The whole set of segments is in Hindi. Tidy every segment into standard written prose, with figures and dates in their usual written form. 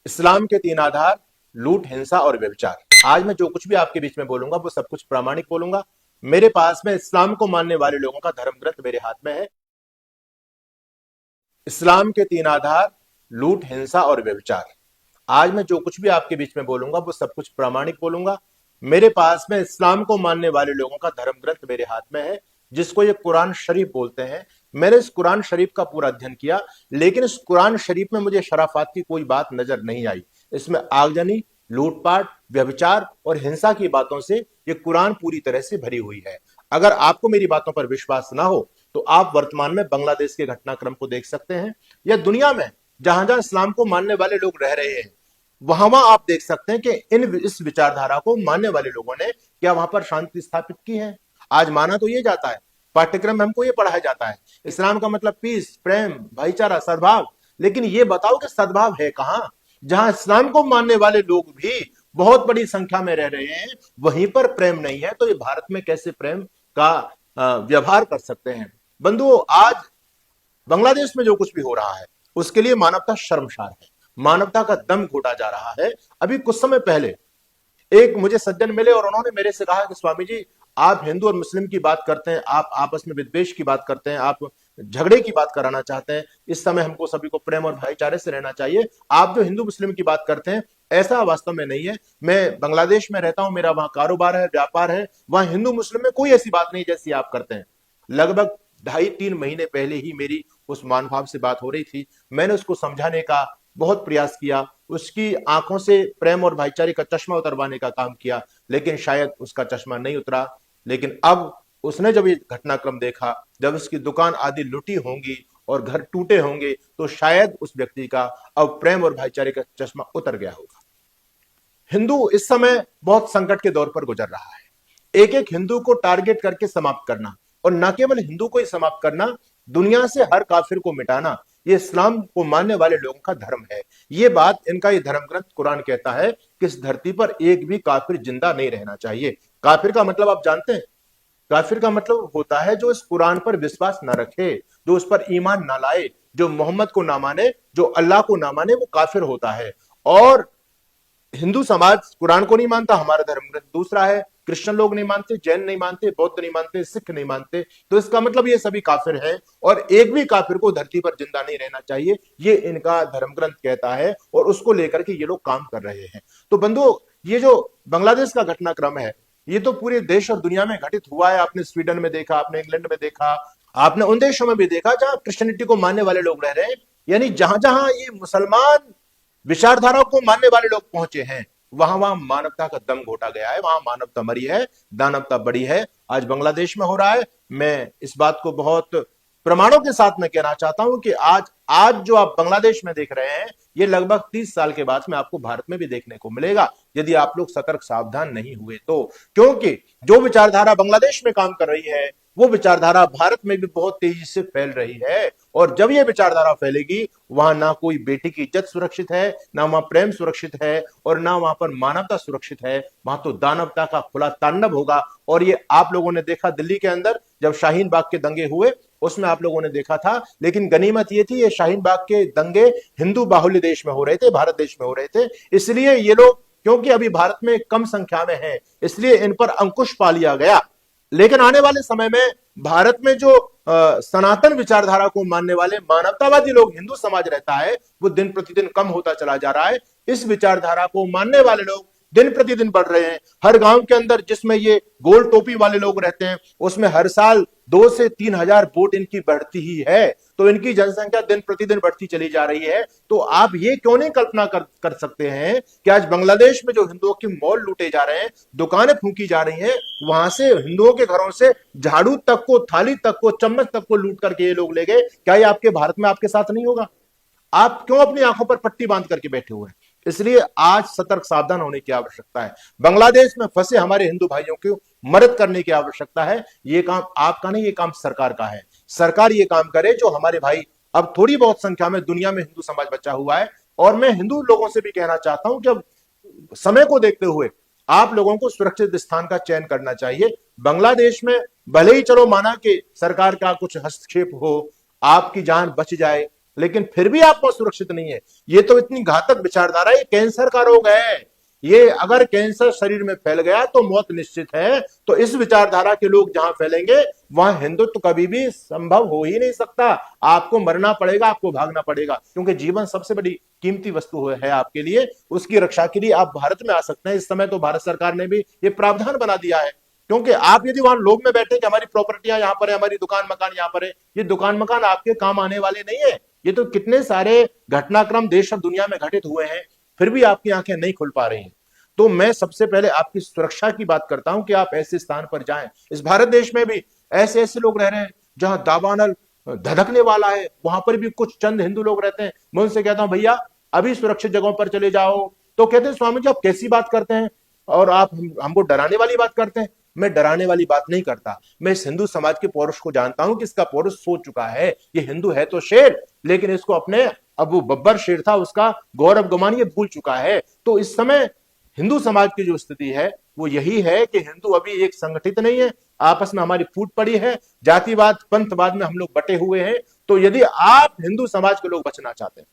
इस्लाम के तीन आधार: लूट, हिंसा और व्यभिचार। आज मैं जो कुछ भी आपके बीच में बोलूंगा वो सब कुछ प्रामाणिक बोलूंगा। मेरे पास में इस्लाम को मानने वाले लोगों का धर्म ग्रंथ मेरे हाथ में है। इस्लाम के तीन आधार: लूट, हिंसा और व्यभिचार। आज मैं जो कुछ भी आपके बीच में बोलूंगा वो सब कुछ प्रामाणिक बोलूंगा। मेरे पास में इस्लाम को मानने वाले लोगों का धर्म ग्रंथ मेरे हाथ में है, जिसको ये कुरान शरीफ बोलते हैं। मैंने इस कुरान शरीफ का पूरा अध्ययन किया, लेकिन इस कुरान शरीफ में मुझे शराफत की कोई बात नजर नहीं आई। इसमें आगजनी, लूटपाट, व्यभिचार और हिंसा की बातों से ये कुरान पूरी तरह से भरी हुई है। अगर आपको मेरी बातों पर विश्वास ना हो तो आप वर्तमान में बांग्लादेश के घटनाक्रम को देख सकते हैं, या दुनिया में जहां जहां इस्लाम को मानने वाले लोग रह रहे हैं वहां वहां आप देख सकते हैं कि इस विचारधारा को मानने वाले लोगों ने क्या वहां पर शांति स्थापित की है। आज माना तो ये जाता है, पाठ्यक्रम में हमको ये पढ़ाया जाता है, इस्लाम का मतलब पीस, प्रेम, भाईचारा, सद्भाव। लेकिन ये बताओ कि सद्भाव है कहां? जहां इस्लाम को मानने वाले लोग भी बहुत बड़ी संख्या में रह रहे हैं, वहीं पर प्रेम नहीं है, तो ये भारत में कैसे प्रेम का व्यवहार कर सकते हैं? बंधुओं, आज बांग्लादेश में जो कुछ भी हो रहा है उसके लिए मानवता शर्मसार है, मानवता का दम घोटा जा रहा है। अभी कुछ समय पहले एक मुझे सज्जन मिले और उन्होंने मेरे से कहा कि स्वामी जी, आप हिंदू और मुस्लिम की बात करते हैं, आप आपस में विद्वेष की बात करते हैं, आप झगड़े की बात कराना चाहते हैं। इस समय हमको सभी को प्रेम और भाईचारे से रहना चाहिए। आप जो हिंदू मुस्लिम की बात करते हैं, ऐसा वास्तव में नहीं है। मैं बांग्लादेश में रहता हूं, मेरा वहां कारोबार है, व्यापार है, वहां हिंदू मुस्लिम में कोई ऐसी बात नहीं जैसी आप करते हैं। लगभग 2.5-3 महीने पहले ही मेरी उस महानुभाव से बात हो रही थी। मैंने उसको समझाने का बहुत प्रयास किया, उसकी आंखों से प्रेम और भाईचारे का चश्मा उतरवाने का काम किया, लेकिन शायद उसका चश्मा नहीं उतरा। लेकिन अब उसने जब ये घटनाक्रम देखा, जब उसकी दुकान आदि लुटी होंगी और घर टूटे होंगे, तो शायद उस व्यक्ति का अब प्रेम और भाईचारे का चश्मा उतर गया होगा। हिंदू इस समय बहुत संकट के दौर पर गुजर रहा है। एक एक हिंदू को टारगेट करके समाप्त करना, और न केवल हिंदू को ही समाप्त करना, दुनिया से हर काफिर को मिटाना, ये इस्लाम को मानने वाले लोगों का धर्म है। ये बात इनका ये धर्म ग्रंथ कुरान कहता है कि इस धरती पर एक भी काफिर जिंदा नहीं रहना चाहिए। काफिर का मतलब आप जानते हैं? काफिर का मतलब होता है जो इस कुरान पर विश्वास ना रखे, जो उस पर ईमान ना लाए, जो मोहम्मद को ना माने, जो अल्लाह को ना माने, वो काफिर होता है। और हिंदू समाज कुरान को नहीं मानता, हमारा धर्म ग्रंथ दूसरा है। क्रिश्चियन लोग नहीं मानते, जैन नहीं मानते, बौद्ध नहीं मानते, सिख नहीं मानते, तो इसका मतलब ये सभी काफिर हैं और एक भी काफिर को धरती पर जिंदा नहीं रहना चाहिए, ये इनका धर्म ग्रंथ कहता है और उसको लेकर के ये लोग काम कर रहे हैं। तो बंधुओं, ये जो बांग्लादेश का घटनाक्रम है, ये तो पूरे देश और दुनिया में घटित हुआ है। आपने स्वीडन में देखा, आपने इंग्लैंड में देखा, आपने उन देशों में भी देखा जहां क्रिश्चियनिटी को मानने वाले लोग रह रहे हैं। यानी जहां जहां ये मुसलमान विचारधारा को मानने वाले लोग पहुंचे हैं, वहां वहां मानवता का दम घोटा गया है, वहां मानवता मरी है, दानवता बड़ी है। आज बांग्लादेश में हो रहा है। मैं इस बात को बहुत प्रमाणों के साथ मैं कहना चाहता हूं कि आज आज जो आप बांग्लादेश में देख रहे हैं, ये लगभग 30 साल के बाद में आपको भारत में भी देखने को मिलेगा, यदि आप लोग सतर्क सावधान नहीं हुए तो। क्योंकि जो विचारधारा बांग्लादेश में काम कर रही है, वो विचारधारा भारत में भी बहुत तेजी से फैल रही है। और जब ये विचारधारा फैलेगी, वहां ना कोई बेटी की इज्जत सुरक्षित है, ना वहां प्रेम सुरक्षित है, और ना वहां पर मानवता सुरक्षित है। वहां तो दानवता का खुला तांडव होगा। और ये आप लोगों ने देखा दिल्ली के अंदर जब शाहीन बाग के दंगे हुए, उसमें आप लोगों ने देखा था। लेकिन गनीमत ये थी, ये शाहीन बाग के दंगे हिंदू बाहुल्य देश में हो रहे थे, भारत देश में हो रहे थे। इसलिए ये लोग, क्योंकि अभी भारत में कम संख्या में है, इसलिए इन पर अंकुश पा लिया गया। लेकिन आने वाले समय में भारत में जो सनातन विचारधारा को मानने वाले मानवतावादी लोग, हिंदू समाज रहता है, वो दिन प्रतिदिन कम होता चला जा रहा है। इस विचारधारा को मानने वाले लोग दिन प्रतिदिन बढ़ रहे हैं। हर गांव के अंदर जिसमें ये गोल टोपी वाले लोग रहते हैं, उसमें हर साल 2 से 3 हजार वोट इनकी बढ़ती ही है। तो इनकी जनसंख्या दिन प्रतिदिन बढ़ती चली जा रही है। तो आप ये क्यों नहीं कल्पना कर सकते हैं कि आज बांग्लादेश में जो हिंदुओं के मॉल लूटे जा रहे हैं, दुकानें फूंकी जा रही हैं, वहां से हिंदुओं के घरों से झाड़ू तक को, थाली तक को, चम्मच तक को लूट करके ये लोग ले गए। क्या ये आपके भारत में आपके साथ नहीं होगा? आप क्यों अपनी आंखों पर पट्टी बांध करके बैठे हुए हैं? इसलिए आज सतर्क सावधान होने की आवश्यकता है। बांग्लादेश में फंसे हमारे हिंदू भाइयों की मदद करने की आवश्यकता है। ये काम आपका नहीं, ये काम सरकार का है। सरकार ये काम करे जो हमारे भाई, अब थोड़ी बहुत संख्या में दुनिया में हिंदू समाज बचा हुआ है। और मैं हिंदू लोगों से भी कहना चाहता हूं कि अब समय को देखते हुए आप लोगों को सुरक्षित स्थान का चयन करना चाहिए। बांग्लादेश में भले ही चलो माना कि सरकार का कुछ हस्तक्षेप हो, आपकी जान बच जाए, लेकिन फिर भी आप बहुत सुरक्षित नहीं है। ये तो इतनी घातक विचारधारा, ये कैंसर का रोग है। ये अगर कैंसर शरीर में फैल गया तो मौत निश्चित है। तो इस विचारधारा के लोग जहां फैलेंगे वहां हिंदुत्व कभी भी संभव हो ही नहीं सकता। आपको मरना पड़ेगा, आपको भागना पड़ेगा, क्योंकि जीवन सबसे बड़ी कीमती वस्तु है आपके लिए। उसकी रक्षा के लिए आप भारत में आ सकते हैं। इस समय तो भारत सरकार ने भी ये प्रावधान बना दिया है, क्योंकि आप यदि वहां लोग में बैठे कि हमारी प्रॉपर्टियां यहां पर है, हमारी दुकान मकान यहां पर है, ये दुकान मकान आपके काम आने वाले नहीं है। ये तो कितने सारे घटनाक्रम देश और दुनिया में घटित हुए हैं, फिर भी आपकी आंखें नहीं खुल पा रही हैं। तो मैं सबसे पहले आपकी सुरक्षा की बात करता हूं कि आप ऐसे स्थान पर जाएं। इस भारत देश में भी ऐसे ऐसे लोग रह रहे हैं जहां दावानल धधकने वाला है, वहां पर भी कुछ चंद हिंदू लोग रहते हैं। मैं उनसे कहता हूं भैया अभी सुरक्षित जगहों पर चले जाओ, तो कहते हैं स्वामी जी आप कैसी बात करते हैं और आप हमको डराने वाली बात करते हैं। मैं डराने वाली बात नहीं करता, मैं इस हिंदू समाज के पौरुष को जानता हूं कि इसका पौरुष सोच चुका है। ये हिंदू है तो शेर, लेकिन इसको अपने अब वो बब्बर शेर था उसका गौरव गमान ये भूल चुका है। तो इस समय हिंदू समाज की जो स्थिति है वो यही है कि हिंदू अभी एक संगठित नहीं है, आपस में हमारी फूट पड़ी है, जातिवाद पंथवाद में हम लोग बटे हुए हैं। तो यदि आप हिंदू समाज के लोग बचना चाहते हैं,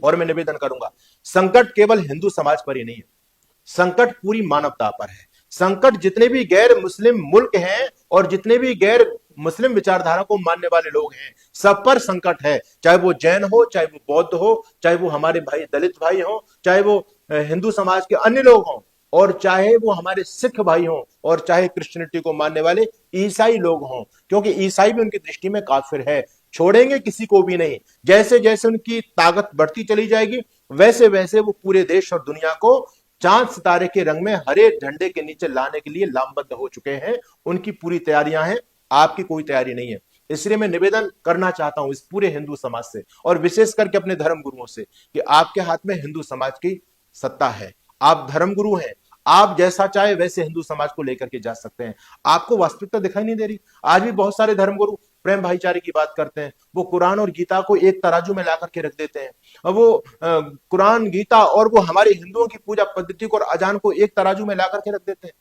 और मैं निवेदन करूंगा, संकट केवल हिंदू समाज पर ही नहीं है, संकट पूरी मानवता पर है। संकट जितने भी गैर मुस्लिम मुल्क हैं और जितने भी गैर मुस्लिम विचारधारा को मानने वाले लोग हैं, सब पर संकट है। चाहे वो जैन हो, चाहे वो बौद्ध हो, चाहे वो हमारे भाई दलित भाई हो, चाहे वो हिंदू समाज के अन्य लोग हों, और चाहे वो हमारे सिख भाई हों, और चाहे क्रिश्चियनिटी को मानने वाले ईसाई लोग हों, क्योंकि ईसाई भी उनकी दृष्टि में काफिर है। छोड़ेंगे किसी को भी नहीं। जैसे जैसे उनकी ताकत बढ़ती चली जाएगी वैसे वैसे वो पूरे देश और दुनिया को चांद सितारे के रंग में हरे झंडे के नीचे लाने के लिए लामबद्ध हो चुके हैं। उनकी पूरी तैयारियां हैं, आपकी कोई तैयारी नहीं है। इसलिए मैं निवेदन करना चाहता हूं इस पूरे हिंदू समाज से और विशेष करके अपने धर्म गुरुओं से कि आपके हाथ में हिंदू समाज की सत्ता है, आप धर्मगुरु हैं, आप जैसा चाहे वैसे हिंदू समाज को लेकर के जा सकते हैं। आपको वास्तविकता दिखाई नहीं दे रही? आज भी बहुत सारे धर्मगुरु प्रेम भाईचारे की बात करते हैं, वो कुरान और गीता को एक तराजू में ला करके रख देते हैं। अब वो कुरान गीता और वो हमारे हिंदुओं की पूजा पद्धति को और अजान को एक तराजू में ला करके रख देते हैं।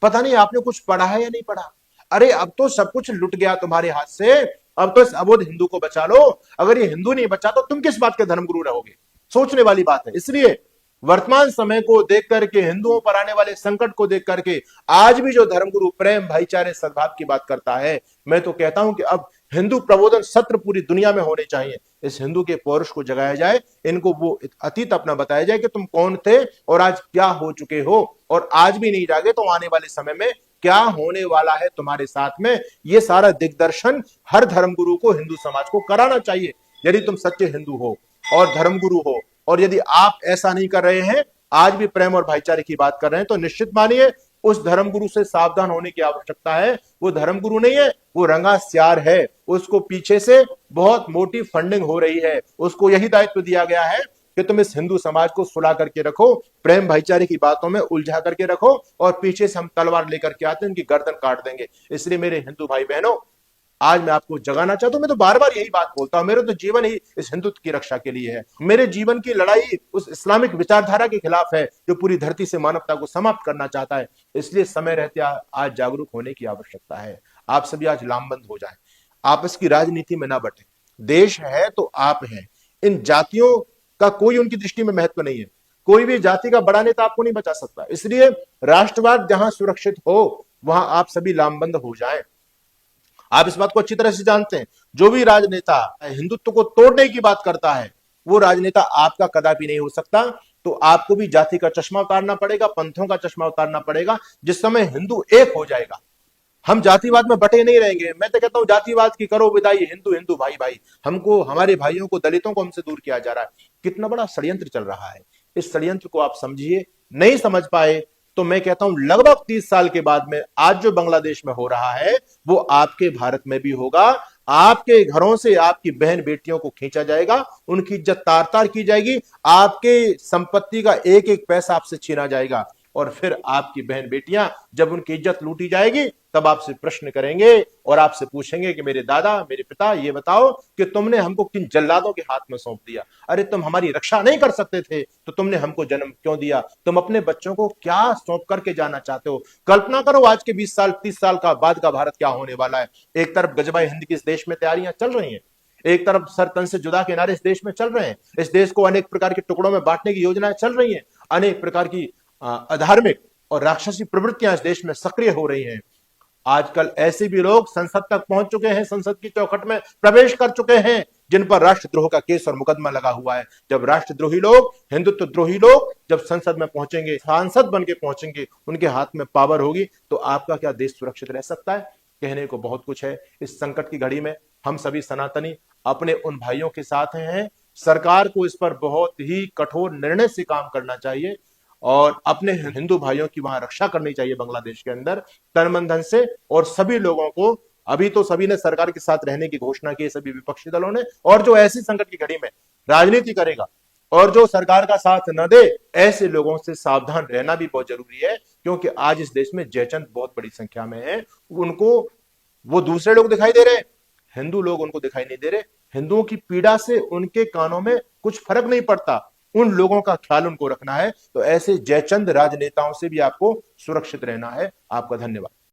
पता नहीं आपने कुछ पढ़ा है या नहीं पढ़ा। अरे अब तो सब कुछ लुट गया तुम्हारे हाथ से, अब तो इस अबोध हिंदू को बचा लो। अगर ये हिंदू नहीं बचा तो तुम किस बात के धर्मगुरु रहोगे? सोचने वाली बात है। इसलिए वर्तमान समय को देख करके, हिंदुओं पर आने वाले संकट को देख करके आज भी जो धर्मगुरु प्रेम भाईचारे सद्भाव की बात करता है, मैं तो कहता हूं कि अब हिंदू प्रबोधन सत्र पूरी दुनिया में होने चाहिए। इस हिंदू के पौरुष को जगाया जाए, इनको वो अतीत अपना बताया जाए कि तुम कौन थे और आज क्या हो चुके हो, और आज भी नहीं जागे तो आने वाले समय में क्या होने वाला है तुम्हारे साथ में। ये सारा दिग्दर्शन हर धर्मगुरु को, हिंदू समाज को कराना चाहिए। यदि तुम सच्चे हिंदू हो और धर्मगुरु हो, और यदि आप ऐसा नहीं कर रहे हैं, आज भी प्रेम और भाईचारे की बात कर रहे हैं, तो निश्चित मानिए उस धर्मगुरु से सावधान होने की आवश्यकता है। वो धर्मगुरु नहीं है, वो रंगा स्यार है। उसको पीछे से बहुत मोटी फंडिंग हो रही है। उसको यही दायित्व दिया गया है कि तुम इस हिंदू समाज को सुला करके रखो, प्रेम भाईचारे की बातों में उलझा करके रखो, और पीछे से हम तलवार लेकर के आते हैं, उनकी गर्दन काट देंगे। इसलिए मेरे हिंदू भाई बहनों, आज मैं आपको जगाना चाहता हूं। मैं तो बार बार यही बात बोलता हूं, मेरा तो जीवन ही इस हिंदुत्व की रक्षा के लिए है। मेरे जीवन की लड़ाई उस इस्लामिक विचारधारा के खिलाफ है जो पूरी धरती से मानवता को समाप्त करना चाहता है। इसलिए समय रहते आज जागरूक होने की आवश्यकता है। आप सभी आज लामबंद हो जाएं, आपस की राजनीति में ना बटे। देश है तो आप हैं। इन जातियों का कोई उनकी दृष्टि में महत्व नहीं है। कोई भी जाति का बड़ा नेता आपको नहीं बचा सकता। इसलिए राष्ट्रवाद जहां सुरक्षित हो वहां आप सभी लामबंद हो जाएं। आप इस बात को अच्छी तरह से जानते हैं, जो भी राजनेता हिंदुत्व को तोड़ने की बात करता है वो राजनेता आपका कदापि नहीं हो सकता। तो आपको भी जाति का चश्मा उतारना पड़ेगा, पंथों का चश्मा उतारना पड़ेगा। जिस समय हिंदू एक हो जाएगा, हम जातिवाद में बटे नहीं रहेंगे। मैं तो कहता हूं जातिवाद की करो विदाई, हिंदू हिंदू भाई भाई। हमको, हमारे भाइयों को, दलितों को हमसे दूर किया जा रहा है। कितना बड़ा षड्यंत्र चल रहा है। इस षड्यंत्र को आप समझिए। नहीं समझ पाए तो मैं कहता हूं लगभग 30 साल के बाद में आज जो बांग्लादेश में हो रहा है वो आपके भारत में भी होगा। आपके घरों से आपकी बहन बेटियों को खींचा जाएगा, उनकी इज्जत तार तार की जाएगी, आपके संपत्ति का एक एक पैसा आपसे छीना जाएगा, और फिर आपकी बहन बेटियां जब उनकी इज्जत लूटी जाएगी तब आपसे प्रश्न करेंगे और आपसे पूछेंगे कि मेरे दादा, मेरे पिता, ये बताओ कि तुमने हमको किन जल्लादों के हाथ में सौंप दिया। अरे तुम हमारी रक्षा नहीं कर सकते थे तो तुमने हमको जन्म क्यों दिया? तुम अपने बच्चों को क्या सौंप करके जाना चाहते हो? कल्पना करो आज के 20 साल 30 साल का बाद का भारत क्या होने वाला है। एक तरफ गजबाई हिंद की इस देश में तैयारियां चल रही हैं, एक तरफ सर तन से जुदा के नारे इस देश में चल रहे हैं, इस देश को अनेक प्रकार के टुकड़ों में बांटने की योजनाएं चल रही हैं, अनेक प्रकार की अधार्मिक और राक्षसी प्रवृत्तियां इस देश में सक्रिय हो रही हैं। आजकल ऐसे भी लोग संसद तक पहुंच चुके हैं, संसद की चौखट में प्रवेश कर चुके हैं, जिन पर राष्ट्रद्रोह का केस और मुकदमा लगा हुआ है। जब राष्ट्रद्रोही लोग, हिंदुत्व द्रोही लोग जब संसद में पहुंचेंगे, सांसद बन के पहुंचेंगे, उनके हाथ में पावर होगी, तो आपका क्या देश सुरक्षित रह सकता है? कहने को बहुत कुछ है। इस संकट की घड़ी में हम सभी सनातनी अपने उन भाइयों के साथ हैं। सरकार को इस पर बहुत ही कठोर निर्णय से काम करना चाहिए और अपने हिंदू भाइयों की वहां रक्षा करनी चाहिए बांग्लादेश के अंदर तन मन धन से। और सभी लोगों को, अभी तो सभी ने सरकार के साथ रहने की घोषणा की, सभी विपक्षी दलों ने, और जो ऐसी संकट की घड़ी में राजनीति करेगा और जो सरकार का साथ न दे, ऐसे लोगों से सावधान रहना भी बहुत जरूरी है, क्योंकि आज इस देश में जयचंद बहुत बड़ी संख्या में है। उनको वो दूसरे लोग दिखाई दे रहे, हिंदू लोग उनको दिखाई नहीं दे रहे। हिंदुओं की पीड़ा से उनके कानों में कुछ फर्क नहीं पड़ता। उन लोगों का ख्याल उनको रखना है। तो ऐसे जयचंद राजनेताओं से भी आपको सुरक्षित रहना है। आपका धन्यवाद।